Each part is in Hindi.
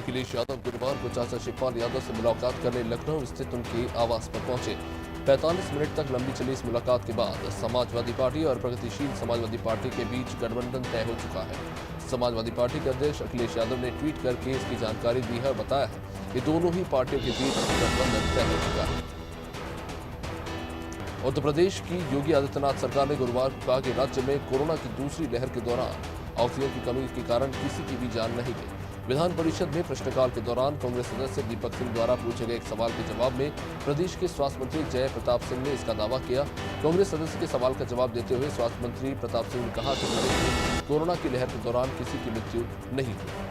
अखिलेश यादव गुरुवार को चाचा शिवपाल यादव से मुलाकात करने लखनऊ स्थित उनके आवास पर पहुंचे। 45 मिनट तक लंबी चली इस मुलाकात के बाद समाजवादी पार्टी और प्रगतिशील समाजवादी पार्टी के बीच गठबंधन तय हो चुका है। समाजवादी पार्टी के अध्यक्ष अखिलेश यादव ने ट्वीट करके इसकी जानकारी दी है और बताया है कि दोनों ही पार्टियों के बीच गठबंधन तय हो चुका है। उत्तर प्रदेश की योगी आदित्यनाथ सरकार ने गुरुवार को कहा कि राज्य में कोरोना की दूसरी लहर के दौरान ऑक्सीजन की कमी के कारण किसी की भी जान नहीं गई। विधान परिषद में प्रश्नकाल के दौरान कांग्रेस सदस्य दीपक सिंह द्वारा पूछे गए एक सवाल के जवाब में प्रदेश के स्वास्थ्य मंत्री जय प्रताप सिंह ने इसका दावा किया। कांग्रेस सदस्य के सवाल का जवाब देते हुए स्वास्थ्य मंत्री प्रताप सिंह ने कहा कि प्रदेश में कोरोना की लहर के दौरान किसी की मृत्यु नहीं हुई।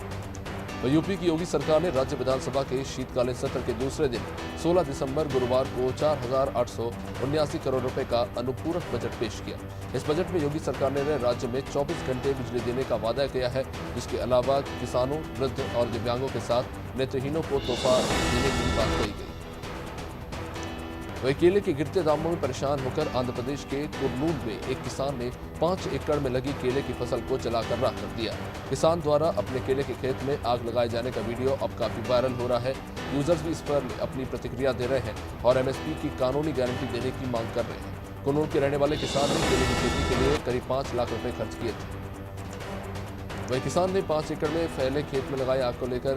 तो यूपी की योगी सरकार ने राज्य विधानसभा के शीतकालीन सत्र के दूसरे दिन 16 दिसंबर गुरुवार को 4,879 करोड़ रुपए का अनुपूरक बजट पेश किया। इस बजट में योगी सरकार ने राज्य में 24 घंटे बिजली देने का वादा किया है, जिसके अलावा किसानों, वृद्ध और दिव्यांगों के साथ नेत्रहीनों को तोहफा देने की बात कही गई। वही केले के गिरते दामों में परेशान होकर आंध्र प्रदेश के कुर्नूल में एक किसान ने 5 एकड़ में लगी केले की फसल को जलाकर राख कर दिया। किसान द्वारा अपने केले के खेत में आग लगाए जाने का वीडियो अब काफी वायरल हो रहा है। यूजर्स भी इस पर अपनी प्रतिक्रिया दे रहे हैं और एमएसपी की कानूनी गारंटी देने की मांग कर रहे हैं। कुर्नूल के रहने वाले किसान ने केले की खेती के लिए करीब 5 लाख रुपए खर्च किए थे। वही किसान ने 5 एकड़ में फैले खेत में लगाई आग को लेकर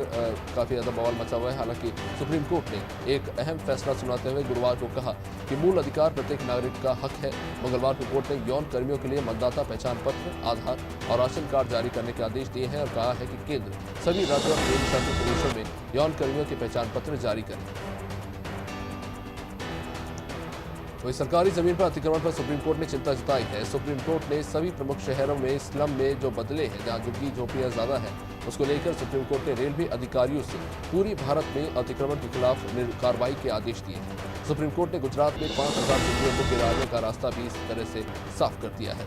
काफी ज्यादा बवाल मचा हुआ है। हालांकि सुप्रीम कोर्ट ने एक अहम फैसला सुनाते हुए गुरुवार को कहा कि मूल अधिकार प्रत्येक नागरिक का हक है। मंगलवार को कोर्ट ने यौन कर्मियों के लिए मतदाता पहचान पत्र, आधार और राशन कार्ड जारी करने के आदेश दिए हैं और कहा है कि केंद्र सभी राज्यों और केंद्र शासित प्रदेशों में यौन कर्मियों के पहचान पत्र जारी करें। वही सरकारी जमीन पर अतिक्रमण पर सुप्रीम कोर्ट ने चिंता जताई है। सुप्रीम कोर्ट ने सभी प्रमुख शहरों में स्लम में जो बदले हैं, जहां झुग्गी झोपड़ियां ज्यादा हैं, उसको लेकर सुप्रीम कोर्ट ने रेलवे अधिकारियों से पूरी भारत में अतिक्रमण के खिलाफ कार्रवाई के आदेश दिए हैं। सुप्रीम कोर्ट ने गुजरात में 5,000 झुग्गियों को गिराने का रास्ता भी इस तरह से साफ कर दिया है।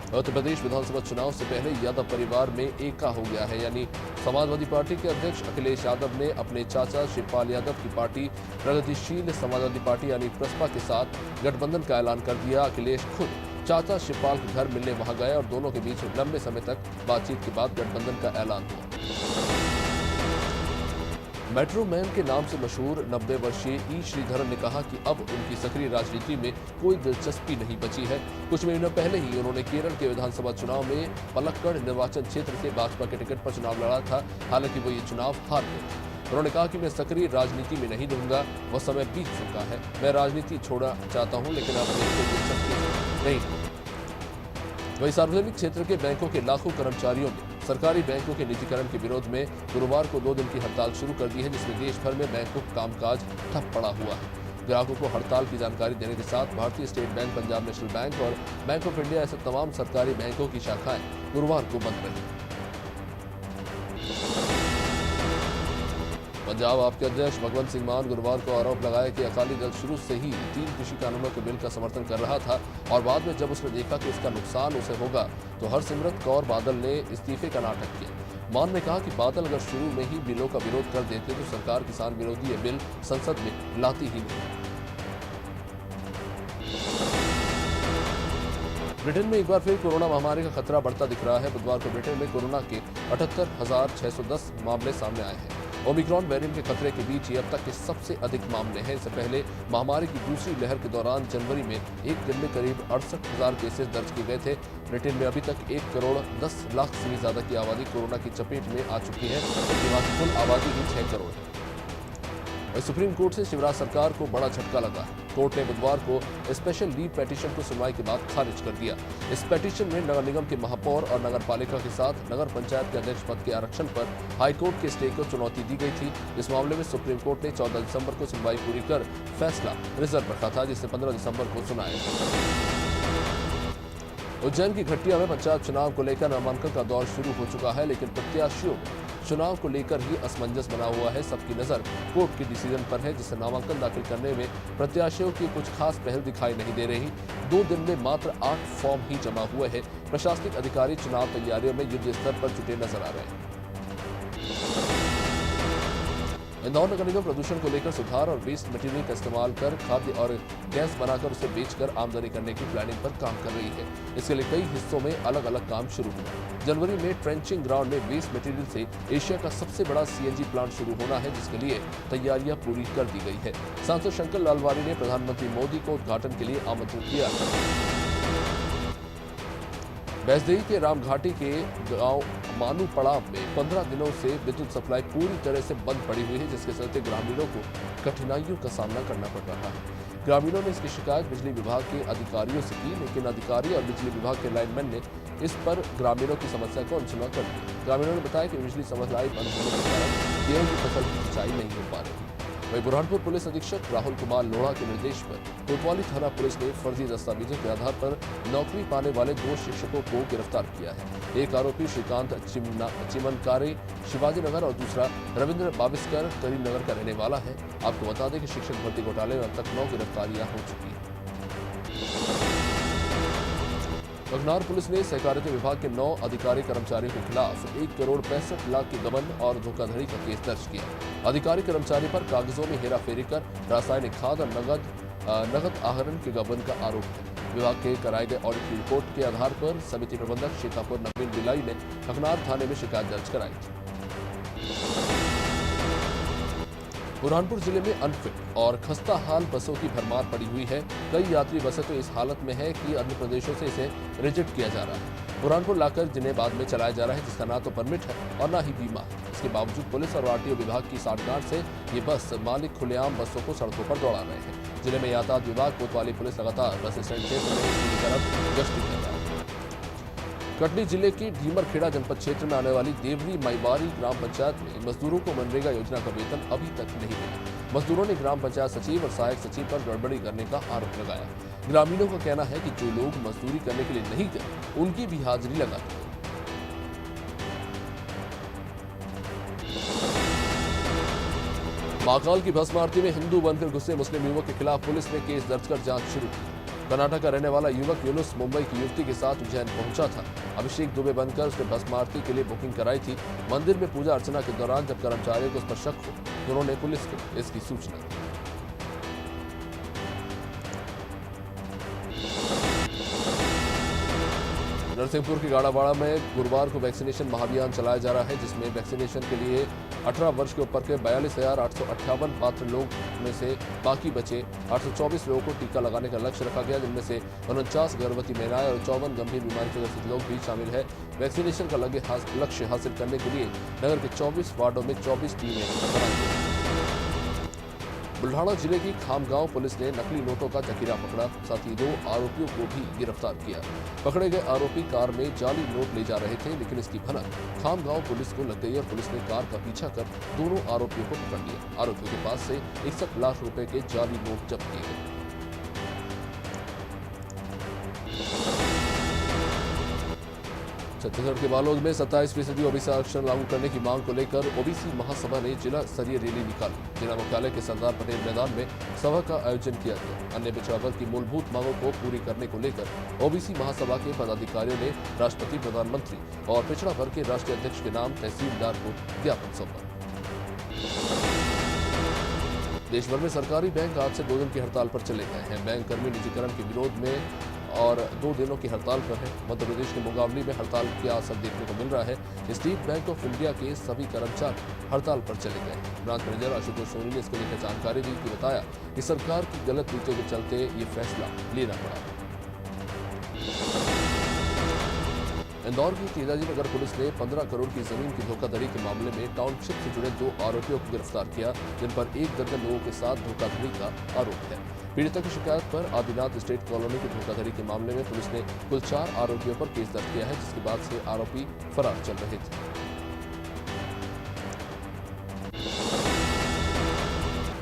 उत्तर प्रदेश विधानसभा चुनाव से पहले यादव परिवार में एका हो गया है, यानी समाजवादी पार्टी के अध्यक्ष अखिलेश यादव ने अपने चाचा शिवपाल यादव की पार्टी प्रगतिशील समाजवादी पार्टी यानी प्रसपा के साथ गठबंधन का ऐलान कर दिया। अखिलेश खुद चाचा शिवपाल के घर मिलने वहां गए और दोनों के बीच लंबे समय तक बातचीत के बाद गठबंधन का ऐलान हुआ। मेट्रो मैन के नाम से मशहूर 90 वर्षीय ई श्रीधरन ने कहा कि अब उनकी सक्रिय राजनीति में कोई दिलचस्पी नहीं बची है। कुछ महीनों पहले ही उन्होंने केरल के विधानसभा चुनाव में पलक्कड़ निर्वाचन क्षेत्र से भाजपा के टिकट पर चुनाव लड़ा था। हालांकि वो ये चुनाव हार गए थे। उन्होंने कहा कि मैं सक्रिय राजनीति में नहीं रहूंगा, वह समय बीत चुका है। मैं राजनीति छोड़ना चाहता हूं, लेकिन अब मेरी कोई दिलचस्पी नहीं। वही सार्वजनिक क्षेत्र के बैंकों के लाखों कर्मचारियों ने सरकारी बैंकों के निजीकरण के विरोध में गुरुवार को 2 दिन की हड़ताल शुरू कर दी है, जिसमें देश भर में बैंकों का कामकाज ठप पड़ा हुआ है। ग्राहकों को हड़ताल की जानकारी देने के साथ भारतीय state bank, Punjab national bank और बैंक ऑफ इंडिया ऐसे तमाम सरकारी बैंकों की शाखाएं गुरुवार को बंद रही। पंजाब आपके अध्यक्ष भगवंत सिंह मान गुरुवार को आरोप लगाया कि अकाली दल शुरू से ही 3 कृषि कानूनों के बिल का समर्थन कर रहा था और बाद में जब उसने देखा कि इसका नुकसान उसे होगा तो हरसिमरत कौर बादल ने इस्तीफे का नाटक किया। मान ने कहा कि बादल अगर शुरू में ही बिलों का विरोध कर देते तो सरकार किसान विरोधी ये बिल संसद में लाती ही नहीं। ब्रिटेन में एक बार फिर कोरोना महामारी का खतरा बढ़ता दिख रहा है। बुधवार को ब्रिटेन में कोरोना के 78,610 मामले सामने आए हैं। ओमिक्रॉन वेरिएंट के खतरे के बीच ये अब तक के सबसे अधिक मामले हैं। इससे पहले महामारी की दूसरी लहर के दौरान जनवरी में एक दिन में करीब 68,000 केसेस दर्ज किए गए थे। ब्रिटेन में अभी तक 1 करोड़ 10 लाख से भी ज्यादा की आबादी कोरोना की चपेट में आ चुकी है, जबकि वहां की कुल आबादी ही 6 करोड़ है। सुप्रीम कोर्ट से शिवराज सरकार को बड़ा झटका लगा है। कोर्ट ने बुधवार को स्पेशल लीव पिटीशन को सुनवाई के बाद खारिज कर दिया। इस पिटीशन में नगर निगम के महापौर और नगर पालिका के साथ नगर पंचायत के अध्यक्ष पद के आरक्षण पर हाईकोर्ट के स्टे को चुनौती दी गई थी। इस मामले में सुप्रीम कोर्ट ने 14 दिसंबर को सुनवाई पूरी कर फैसला रिजर्व रखा था, जिसे 15 दिसंबर को सुनाया। उज्जैन की घटिया में पंचायत चुनाव को लेकर नामांकन का दौर शुरू हो चुका है, लेकिन प्रत्याशियों में चुनाव को लेकर ही असमंजस बना हुआ है। सबकी नजर कोर्ट के डिसीजन पर है, जिससे नामांकन दाखिल करने में प्रत्याशियों की कुछ खास पहल दिखाई नहीं दे रही। 2 दिन में मात्र 8 फॉर्म ही जमा हुए हैं। प्रशासनिक अधिकारी चुनाव तैयारियों में युद्ध स्तर पर जुटे नजर आ रहे हैं। इंदौर नगर निगम प्रदूषण को लेकर सुधार और वेस्ट मटेरियल का इस्तेमाल कर खाद्य और गैस बनाकर उसे बेचकर आमदनी करने की प्लानिंग पर काम कर रही है। इसके लिए कई हिस्सों में अलग अलग काम शुरू हुआ। जनवरी में ट्रेंचिंग ग्राउंड में वेस्ट मटेरियल से एशिया का सबसे बड़ा सीएनजी प्लांट शुरू होना है, जिसके लिए तैयारियां पूरी कर दी गई है। सांसद शंकर लालवानी ने प्रधानमंत्री मोदी को उद्घाटन के लिए आमंत्रित किया। बैसदेई के रामघाटी के गांव मानू पड़ाव में 15 दिनों से विद्युत सप्लाई पूरी तरह से बंद पड़ी हुई है, जिसके चलते ग्रामीणों को कठिनाइयों का सामना करना पड़ रहा है। ग्रामीणों ने इसकी शिकायत बिजली विभाग के अधिकारियों से की, लेकिन अधिकारी और बिजली विभाग के लाइनमैन ने इस पर ग्रामीणों की समस्या को अनसुना कर दिया। ग्रामीणों ने बताया कि बिजली सप्लाई बंद होने के कारण गेहूं की फसल की सिंचाई नहीं हो पा रही। वहीं बुरहानपुर पुलिस अधीक्षक राहुल कुमार लोढ़ा के निर्देश पर कोतवाली थाना पुलिस ने फर्जी दस्तावेजों के आधार पर नौकरी पाने वाले 2 शिक्षकों को गिरफ्तार किया है। एक आरोपी श्रीकांत चिमनकारे शिवाजी नगर और दूसरा रविंद्र बाविस्कर करीमनगर का रहने वाला है। आपको बता दें कि शिक्षक भर्ती घोटाले में अब तक 9 गिरफ्तारियां हो चुकी हैं। बघनार पुलिस ने सहकारिता विभाग के 9 अधिकारी कर्मचारियों के खिलाफ 1 करोड़ 65 लाख के गबन और धोखाधड़ी का केस दर्ज किया। अधिकारी कर्मचारी पर कागजों में हेराफेरी कर रासायनिक खाद और नगद आहरण के गबन का आरोप है। विभाग के कराए गए ऑडिट की रिपोर्ट के आधार पर समिति प्रबंधक शेखापुर नवीन बिलाई ने बघनार थाने में शिकायत दर्ज कराई थी। बुरहानपुर जिले में अनफिट और खस्ता हाल बसों की भरमार पड़ी हुई है। कई यात्री बसें तो इस हालत में है कि अन्य प्रदेशों से इसे रिजेक्ट किया जा रहा है। बुरहानपुर लाकर जिन्हें बाद में चलाया जा रहा है, जिसका ना तो परमिट है और ना ही बीमा है। इसके बावजूद पुलिस और आरटीओ विभाग की साठगांठ से ये बस मालिक खुलेआम बसों को सड़कों पर दौड़ा रहे हैं। जिले में यातायात विभाग कोतवाली पुलिस लगातार बस स्टैंड क्षेत्र में इसकी तरफ गश्ती कर रहा है। कटनी जिले के ढीमरखेड़ा जनपद क्षेत्र में आने वाली देवरी माईबारी ग्राम पंचायत में मजदूरों को मनरेगा योजना का वेतन अभी तक नहीं मिला। मजदूरों ने ग्राम पंचायत सचिव और सहायक सचिव पर गड़बड़ी करने का आरोप लगाया। ग्रामीणों का कहना है कि जो लोग मजदूरी करने के लिए नहीं गए, उनकी भी हाजिरी लगा दी। महाकाल की भस्म आरती में हिंदू बनकर घुसे मुस्लिम युवक के खिलाफ पुलिस ने केस दर्ज कर जांच शुरू की। कर्नाटक का रहने वाला युवक यूनुस मुंबई की युवती के साथ उज्जैन पहुंचा था। अभिषेक दुबे बनकर उसने भस्म आरती के लिए बुकिंग कराई थी। मंदिर में पूजा अर्चना के दौरान जब कर्मचारियों को उस पर शक हो तो उन्होंने पुलिस को इसकी सूचना दी। नरसिंहपुर के गाड़ावाड़ा में गुरुवार को वैक्सीनेशन महाअभियान चलाया जा रहा है, जिसमें वैक्सीनेशन के लिए 18 वर्ष के ऊपर के 42,858 पात्र लोग में से बाकी बचे 824 लोगों को टीका लगाने का लक्ष्य रखा गया, जिनमें से 49 गर्भवती महिलाएं और 54 गंभीर बीमारी से ग्रसित लोग भी शामिल है। वैक्सीनेशन का लक्ष्य हासिल करने के लिए नगर के 24 वार्डों में 24 टीमें बनाई गई। बुल्ढाना जिले की खामगांव पुलिस ने नकली नोटों का जखीरा पकड़ा, साथ ही 2 आरोपियों को भी गिरफ्तार किया। पकड़े गए आरोपी कार में जाली नोट ले जा रहे थे, लेकिन इसकी भनक खामगांव पुलिस को लग गई और पुलिस ने कार का पीछा कर दोनों आरोपियों को पकड़ लिया। आरोपियों के पास से 61 लाख रुपए के जाली नोट जब्त किए गए। छत्तीसगढ़ के बालोद में 27% ओबीसी आरक्षण लागू करने की मांग को लेकर ओबीसी महासभा ने जिला स्तरीय रैली निकाली। जिला मुख्यालय के सरदार पटेल मैदान में सभा का आयोजन किया गया। अन्य पिछड़ा वर्ग की मूलभूत मांगों को पूरी करने को लेकर ओबीसी महासभा के पदाधिकारियों ने राष्ट्रपति, प्रधानमंत्री और पिछड़ा वर्ग के राष्ट्रीय अध्यक्ष के नाम तहसीलदार को ज्ञापन सौंपा। देश भर में सरकारी बैंक आज से 2 दिन की हड़ताल पर चले गए हैं। बैंक कर्मी निजीकरण के विरोध में और 2 दिनों की हड़ताल पर है। मध्य प्रदेश के मुंगावली में हड़ताल का असर देखने को मिल रहा है। स्टेट बैंक ऑफ इंडिया के सभी कर्मचारी हड़ताल पर चले गए हैं। ब्रांच मैनेजर आशुतोष सोनी ने इसको लेकर जानकारी दी कि बताया कि सरकार की गलत नीतियों के चलते ये फैसला लेना पड़ा। इंदौर की तेजाजी नगर पुलिस ने 15 करोड़ की जमीन की धोखाधड़ी के मामले में टाउनशिप से जुड़े 2 आरोपियों को गिरफ्तार किया, जिन पर 1 दर्जन लोगों के साथ धोखाधड़ी का आरोप है। पीड़िता की शिकायत पर आदिनाथ स्टेट कॉलोनी की धोखाधड़ी के मामले में पुलिस ने कुल 4 आरोपियों पर केस दर्ज किया है, जिसके बाद से आरोपी फरार चल रहे थे।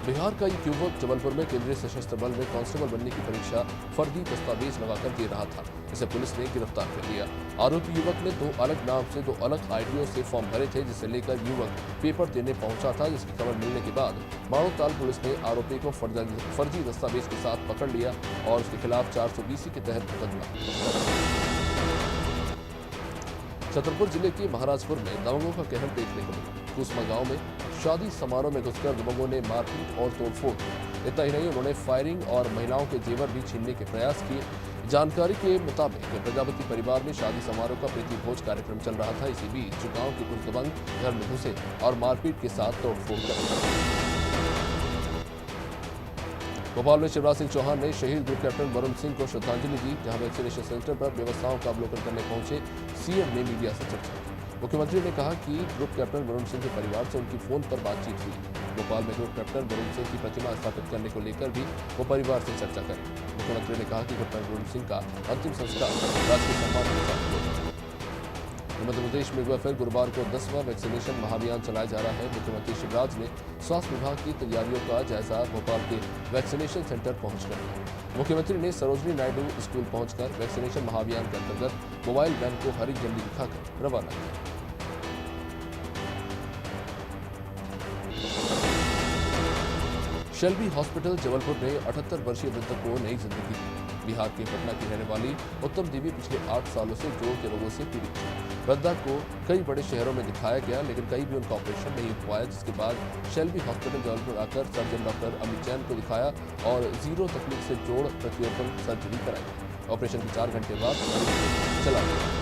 बिहार का एक युवक जबलपुर में केंद्रीय सशस्त्र बल में कांस्टेबल बनने की परीक्षा फर्जी दस्तावेज लगाकर दे रहा था। इसे पुलिस ने गिरफ्तार कर लिया। आरोपी युवक ने 2 अलग नाम से 2 अलग आईडियों से फॉर्म भरे थे, जिसे लेकर युवक पेपर देने पहुंचा था। जिसकी खबर मिलने के बाद माणोताल पुलिस ने आरोपी को फर्जी दस्तावेज के साथ पकड़ लिया और उसके खिलाफ 420 के तहत मुकदमा। छतरपुर जिले के महाराजपुर में दबंगों का कहर देखने को मिला। कुसमा गांव में शादी समारोह में घुसकर लोगों ने मारपीट और तोड़फोड़। इतना ही नहीं, उन्होंने फायरिंग और महिलाओं के जेवर भी छीनने के प्रयास किए। जानकारी के मुताबिक प्रजापति परिवार में शादी समारोह का प्रीति भोज कार्यक्रम चल रहा था। इसी बीच गांव के कुछ दबंग घर में घुसे और मारपीट के साथ तोड़फोड़ कर। भोपाल में शिवराज सिंह चौहान ने शहीद ग्रुप कैप्टन वरुण सिंह को श्रद्धांजलि दी। जहां वैक्सीनेशन सेंटर पर व्यवस्थाओं का अवलोकन करने पहुंचे सीएम ने मीडिया से चर्चा की। मुख्यमंत्री ने कहा कि ग्रुप कैप्टन वरुण सिंह के परिवार से उनकी फोन पर बातचीत हुई। भोपाल में ग्रुप कैप्टन वरुण सिंह की प्रतिमा स्थापित करने को लेकर भी वो परिवार से चर्चा करें। मुख्यमंत्री ने कहा कि कैप्टन वरुण सिंह का अंतिम संस्कार राष्ट्रीय सम्मान के साथ किया जाए। मध्य प्रदेश में हुआ फिर गुरुवार को 10वां वैक्सीनेशन महाअभियान चलाया जा रहा है। मुख्यमंत्री शिवराज ने स्वास्थ्य विभाग की तैयारियों का जायजा भोपाल के वैक्सीनेशन सेंटर पहुंचकर लिया। मुख्यमंत्री ने सरोजनी नायडू स्कूल पहुंचकर वैक्सीनेशन महाअभियान के अंतर्गत मोबाइल वैन को हरी झंडी दिखाकर रवाना किया। शेल्बी हॉस्पिटल जबलपुर ने 78 वर्षीय वृद्ध को नई जिंदगी दी। बिहार के पटना की रहने वाली उत्तम देवी पिछले 8 सालों से जोड़ के रोगों से पीड़ित थी। वृद्धा को कई बड़े शहरों में दिखाया गया, लेकिन कहीं भी उनका ऑपरेशन नहीं हो पाया, जिसके बाद शेल्बी हॉस्पिटल जबलपुर आकर सर्जन डॉक्टर अमित जैन को दिखाया और 0 तकनीक से जोड़ प्रतिरोपण सर्जरी कराई। ऑपरेशन के 4 घंटे बाद चला गया।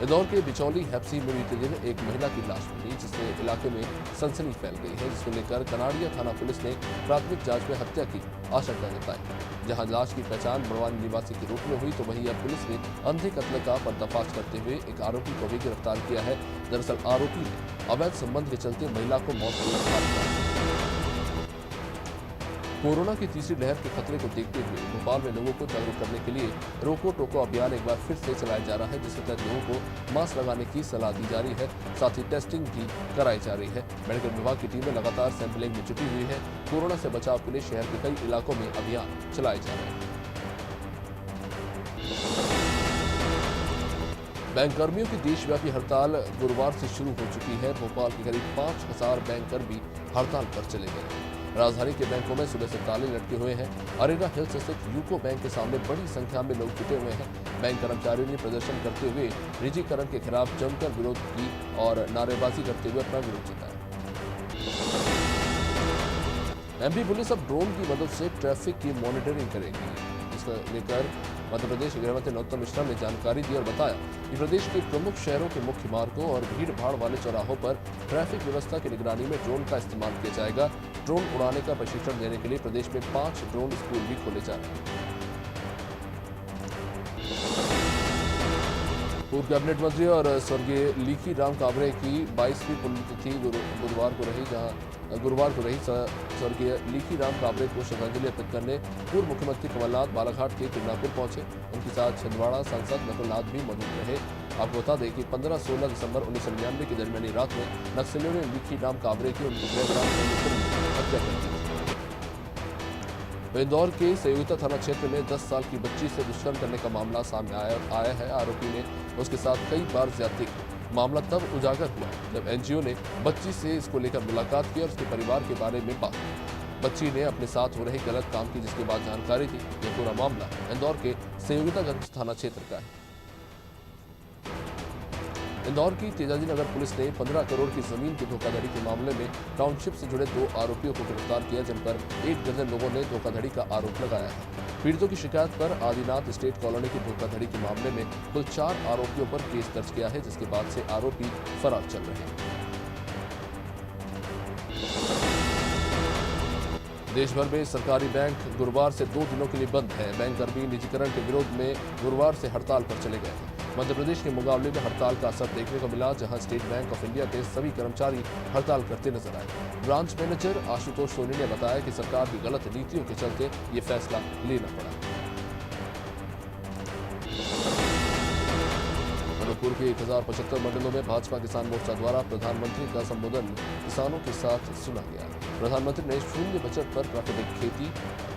इंदौर के बिचौली हैप्सी में बीते दिन एक महिला की लाश मिली, जिससे इलाके में सनसनी फैल गई है, जिसको लेकर कनाड़िया थाना पुलिस ने प्राथमिक जांच में हत्या की आशंका जताई। जहां लाश की पहचान बड़वानी निवासी के रूप में हुई, तो वहीं अब पुलिस ने अंधे कत्ल का पर्दाफाश करते हुए एक आरोपी को भी गिरफ्तार किया है। दरअसल आरोपी ने अवैध संबंध के चलते महिला को मौत के घाट उतारा। कोरोना की तीसरी लहर के खतरे को देखते हुए भोपाल में लोगों को जागरूक करने के लिए रोको टोको अभियान एक बार फिर से चलाया जा रहा है, जिसके तहत लोगों को मास्क लगाने की सलाह दी जा रही है। साथ ही टेस्टिंग भी कराई जा रही है। मेडिकल विभाग की टीमें लगातार सैंपलिंग में जुटी हुई है। कोरोना से बचाव के लिए शहर के कई इलाकों में अभियान चलाए जा रहे हैं। बैंक कर्मियों की देशव्यापी हड़ताल गुरुवार से शुरू हो चुकी है। भोपाल के करीब 5000 बैंक कर्मी हड़ताल पर चले गए। राजधानी के बैंकों में सुबह से ताले लटके हुए हैं। अरेना हिल्स स्थित यूको बैंक के सामने बड़ी संख्या में लोग जुटे हुए हैं। बैंक कर्मचारियों ने प्रदर्शन करते हुए निजीकरण के खिलाफ जमकर विरोध की और नारेबाजी करते हुए अपना विरोध जताया। एमपी पुलिस अब ड्रोन की मदद से ट्रैफिक की मॉनिटरिंग करेगी। इसको लेकर मध्य प्रदेश गृह मंत्री नरोत्तम मिश्रा ने जानकारी दी और बताया कि प्रदेश के प्रमुख शहरों के मुख्य मार्गों और भीड़ भाड़ वाले चौराहों पर ट्रैफिक व्यवस्था की निगरानी में ड्रोन का इस्तेमाल किया जाएगा। ड्रोन उड़ाने का प्रशिक्षण देने के लिए प्रदेश में 5 ड्रोन स्कूल भी खोले जा रहे हैं। पूर्व कैबिनेट मंत्री और स्वर्गीय लीखी राम काबरे की 22वीं पुण्यतिथि गुरुवार को रही। स्वर्गीय लीखी राम काबरे को श्रद्धांजलि अर्पित करने पूर्व मुख्यमंत्री कमलनाथ बालाघाट के किन्नापुर पहुंचे। उनके साथ छिंदवाड़ा सांसद नकुलनाथ भी मौजूद रहे। आपको बता दें कि 15-16 दिसंबर 1999 की दरमियानी रात में नक्सलियों ने लीखी राम काबरे की उनके गृहग्राम में हत्या कर दी। इंदौर के संयोगिता थाना क्षेत्र में 10 साल की बच्ची से दुष्कर्म करने का मामला सामने आया है। आरोपी ने उसके साथ कई बार ज्यादती की। मामला तब उजागर हुआ जब एनजीओ ने बच्ची से इसको लेकर मुलाकात की और उसके परिवार के बारे में बात की। बच्ची ने अपने साथ हो रहे गलत काम की, जिसके बाद जानकारी दी। यह पूरा मामला इंदौर के संयोगितागंज थाना क्षेत्र का है। इंदौर की तेजाजी नगर पुलिस ने 15 करोड़ की जमीन की धोखाधड़ी के मामले में टाउनशिप से जुड़े 2 आरोपियों को गिरफ्तार किया, जिन पर 1 दर्जन लोगों ने धोखाधड़ी का आरोप लगाया है। पीड़ितों की शिकायत पर आदिनाथ स्टेट कॉलोनी की धोखाधड़ी के मामले में कुल 4 आरोपियों पर केस दर्ज किया है, जिसके बाद से आरोपी फरार चल रहे हैं। देश भर में सरकारी बैंक गुरुवार से 2 दिनों के लिए बंद है। बैंक कर्मी निजीकरण के विरोध में गुरुवार से हड़ताल पर चले गए हैं। मध्य प्रदेश के मुंगावली में हड़ताल का असर देखने को मिला, जहां स्टेट बैंक ऑफ इंडिया के सभी कर्मचारी हड़ताल करते नजर आए। ब्रांच मैनेजर आशुतोष सोनी ने बताया कि सरकार की गलत नीतियों के चलते ये फैसला लेना पड़ा। मणिपुर के 1075 मंडलों में भाजपा किसान मोर्चा द्वारा प्रधानमंत्री का संबोधन किसानों के साथ सुना गया। प्रधानमंत्री ने शून्य बजट पर प्राकृतिक खेती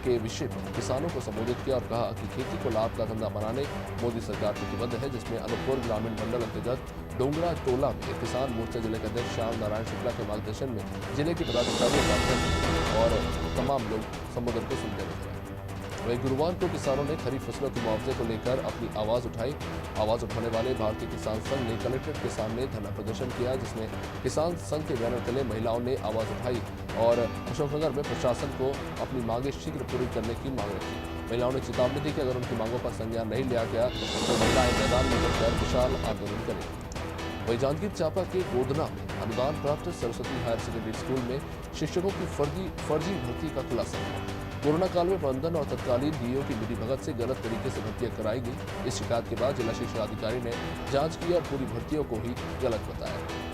के विषय पर किसानों को संबोधित किया और कहा कि खेती को लाभ का धंधा बनाने मोदी सरकार प्रतिबद्ध है, जिसमें अनूपपुर ग्रामीण मंडल अंतर्गत डोंगरा टोला में किसान मोर्चा जिले के अध्यक्ष श्याम नारायण शुक्ला के मार्गदर्शन में जिले के पदाधिकारियों का अध्यक्ष और तमाम लोग संबोधन को सुनते नजर आए। वहीं गुरुवार को किसानों ने खरीफ फसलों के मुआवजे को लेकर अपनी आवाज उठाई। आवाज उठाने वाले भारतीय किसान संघ ने कलेक्ट्रेट के सामने धरना प्रदर्शन किया, जिसमें किसान संघ के बैनर तले महिलाओं ने आवाज उठाई और अशोकनगर में प्रशासन को अपनी मांगे शीघ्र पूरी करने की मांग रखी। महिलाओं ने चेतावनी दी कि अगर उनकी मांगों पर संज्ञान नहीं लिया गया तो महिलाएं मैदान में उतरकर विशाल आंदोलन करेंगी। वहीं जांजगीर चांपा के गोदना में अनुदान प्राप्त सरस्वती हायर सेकेंडरी स्कूल में शिक्षकों की फर्जी भर्ती का खुलासा हुआ। कोरोना काल में प्रबंधन और तत्कालीन डीओ की मिलीभगत से गलत तरीके से भर्तियां कराई गई। इस शिकायत के बाद जिला शिक्षा अधिकारी ने जांच की और पूरी भर्तियों को ही गलत बताया।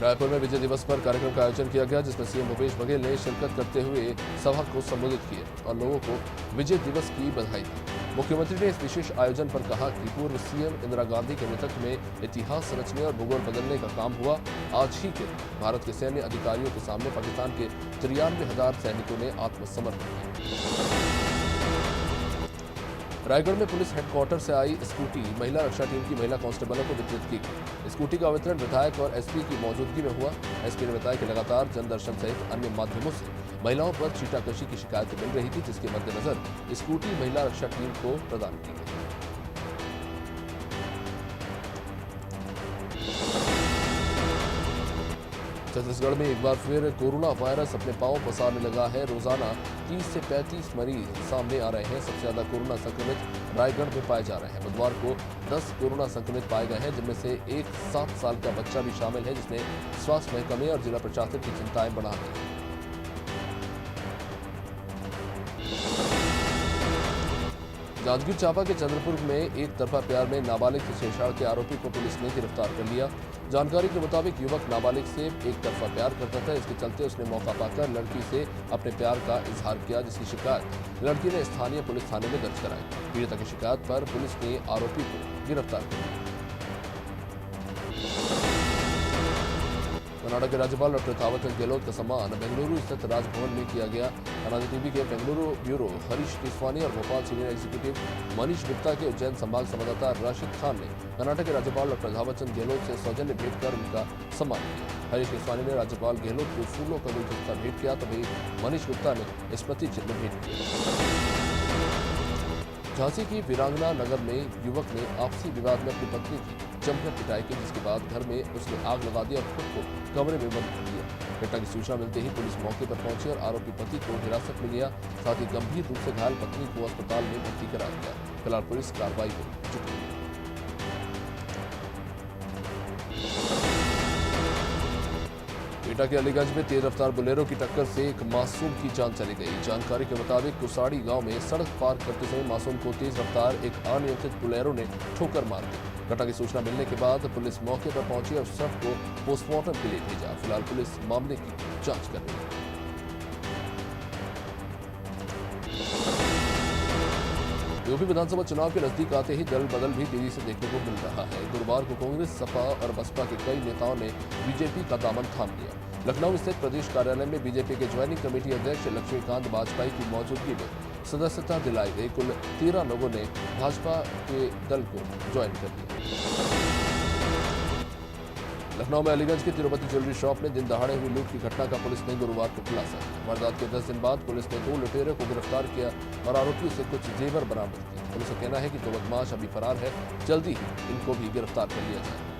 रायपुर में विजय दिवस पर कार्यक्रम का आयोजन किया गया, जिसमें सीएम भूपेश बघेल ने शिरकत करते हुए सभा को संबोधित किया और लोगों को विजय दिवस की बधाई दी। मुख्यमंत्री ने इस विशेष आयोजन पर कहा कि पूर्व सीएम इंदिरा गांधी के नेतृत्व में इतिहास रचने और भूगोल बदलने का काम हुआ। आज ही के भारत के सैन्य अधिकारियों के सामने पाकिस्तान के 93,000 सैनिकों ने आत्मसमर्पण किया। रायगढ़ में पुलिस हेडक्वार्टर से आई स्कूटी महिला रक्षा टीम की महिला कांस्टेबलों को वितरित की गई। स्कूटी का वितरण विधायक और एसपी की मौजूदगी में हुआ। एसपी ने बताया कि लगातार जनदर्शन सहित अन्य माध्यमों से महिलाओं पर चीटाकशी की शिकायतें मिल रही थी, जिसके मद्देनजर स्कूटी महिला रक्षा टीम को प्रदान की गई। छत्तीसगढ़ में एक बार फिर कोरोना वायरस अपने पांव पसारने लगा है। रोजाना 30 से 35 मरीज सामने आ रहे हैं। सबसे ज्यादा कोरोना संक्रमित रायगढ़ में पाए जा रहे हैं। बुधवार को 10 कोरोना संक्रमित पाए गए हैं, जिनमें से एक 7 साल का बच्चा भी शामिल है, जिसने स्वास्थ्य महकमे और जिला प्रशासन की चिंताएं बढ़ा दी हैं। जांजगीर चांपा के चंद्रपुर में एक तरफा प्यार में नाबालिग से छेड़छाड़ के आरोपी को पुलिस ने गिरफ्तार कर लिया। जानकारी के मुताबिक युवक नाबालिग से एक तरफा प्यार करता था। इसके चलते उसने मौका पाकर लड़की से अपने प्यार का इजहार किया, जिसकी शिकायत लड़की ने स्थानीय पुलिस थाने में दर्ज कराई। पीड़िता की शिकायत पर पुलिस ने आरोपी को गिरफ्तार कर लिया। कर्नाटक के राज्यपाल डॉक्टर थावरचंद गहलोत का सम्मान बेंगलुरु स्थित राजभवन में किया गया। अनाज टीवी के बेंगलुरु ब्यूरो हरीश केसवानी और भोपाल सीनियर एग्जीक्यूटिव मनीष गुप्ता के उज्जैन संभाग संवाददाता राशिद खान ने कर्नाटक के राज्यपाल डॉक्टर थावरचंद गहलोत से सौजन्य भेंट कर उनका सम्मान किया। हरीश केसवानी ने राज्यपाल गहलोत को फूलों का गुलदस्ता भेंट किया, तभी मनीष गुप्ता ने स्मृति चिन्ह भेंट किया। झांसी की वीरांगना नगर में युवक ने आपसी विवाद में अपनी पत्नी की जमकर पिटाई की, जिसके बाद घर में उसने आग लगा दी और खुद को कमरे में बंद कर दिया। घटना की सूचना मिलते ही पुलिस मौके पर पहुंची और आरोपी पति को हिरासत में लिया। साथ ही गंभीर रूप से घायल पत्नी को अस्पताल में भर्ती कराया गया। फिलहाल पुलिस कार्रवाई में जुटी है। एटा के अलीगंज में तेज रफ्तार बोलेरो की टक्कर से एक मासूम की जान चली गई। जानकारी के मुताबिक कुसाड़ी गांव में सड़क पार करते समय मासूम को तेज रफ्तार एक अनियंत्रित बोलेरो ने ठोकर मार दी। घटना की सूचना मिलने के बाद पुलिस मौके पर पहुंची और शव को पोस्टमार्टम के लिए भेजा। फिलहाल पुलिस मामले की जांच कर रही है। यूपी विधानसभा चुनाव के नजदीक आते ही दल बदल भी तेजी से देखने को मिल रहा है। गुरुवार को कांग्रेस, सपा और बसपा के कई नेताओं ने बीजेपी का दामन थाम लिया। लखनऊ स्थित प्रदेश कार्यालय में बीजेपी के ज्वाइनिंग कमेटी अध्यक्ष लक्ष्मीकांत वाजपेयी की मौजूदगी में सदस्यता दिलाई गई। कुल 13 लोगों ने भाजपा के दल को ज्वाइन कर लिया। लखनऊ में अलीगंज की तिरुपति ज्वेलरी शॉप में दिन दहाड़े हुई लूट की घटना का पुलिस ने गुरुवार को खुलासा किया। वारदात के 10 दिन बाद पुलिस ने 2 लुटेरों को गिरफ्तार किया और आरोपियों से कुछ जेवर बरामद किए। पुलिस का कहना है कि 2 बदमाश अभी फरार है, जल्दी ही इनको भी गिरफ्तार कर लिया जाएगा।